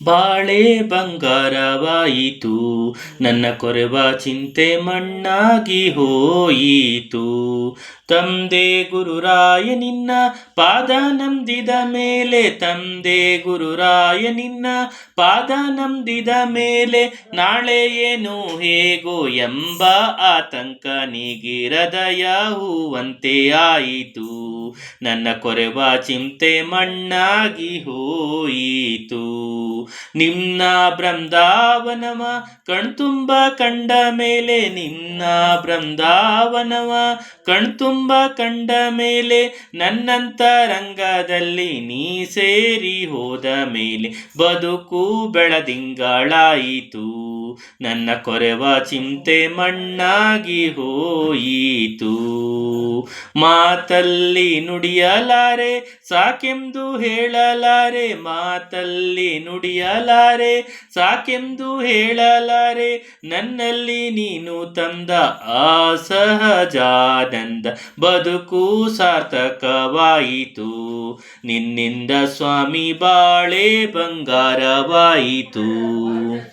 ಬಾಳೆ ಬಂಗಾರವಾಯಿತು, ನನ್ನ ಕೊರೆವ ಚಿಂತೆ ಮಣ್ಣಾಗಿ ಹೋಯಿತು. ತಂದೆ ಗುರುರಾಯ ನಿನ್ನ ಪಾದ ನಂಬಿದ ಮೇಲೆ, ತಂದೆ ಗುರುರಾಯ ನಿನ್ನ ಪಾದ ನಂಬಿದ ಮೇಲೆ, ನಾಳೆ ಏನು ಹೇಗೋ ಎಂಬ ಆತಂಕ ನೀಗಿರದಯ ಹೂವಂತೆ ಆಯಿತು. ನನ್ನ ಕೊರೆವ ಚಿಂತೆ ಮಣ್ಣಾಗಿ ಹೋಯಿತು. ನಿನ್ನ ಬೃಂದಾವನವ ಕಣ್ತುಂಬ ಕಂಡ ಮೇಲೆ, ನಿನ್ನ ಬೃಂದಾವನವ ಕಣ್ತುಂಬ ಕಂಡ ಮೇಲೆ, ನನ್ನಂತರಂಗದಲ್ಲಿ ನೀ ಸೇರಿ ಹೋದ ಮೇಲೆ, ಬದುಕು ಬೆಳದಿಂಗಳಾಯಿತು. ನನ್ನ ಕೊರೆವ ಚಿಂತೆ ಮಣ್ಣಾಗಿ ಹೋಯಿತು. ಮಾತಲ್ಲಿ ನುಡಿಯಲಾರೆ ಸಾಕೆಂದು ಹೇಳಲಾರೆ, ಮಾತಲ್ಲಿ ನುಡಿಯಲಾರೆ ಸಾಕೆಂದು ಹೇಳಲಾರೆ, ನನ್ನಲ್ಲಿ ನೀನು ತಂದ ಆ ಸಹಜಾನಂದ ಬದುಕು ಸಾರ್ಥಕವಾಯಿತು. ನಿನ್ನಿಂದ ಸ್ವಾಮಿ ಬಾಳೆ ಬಂಗಾರವಾಯಿತು.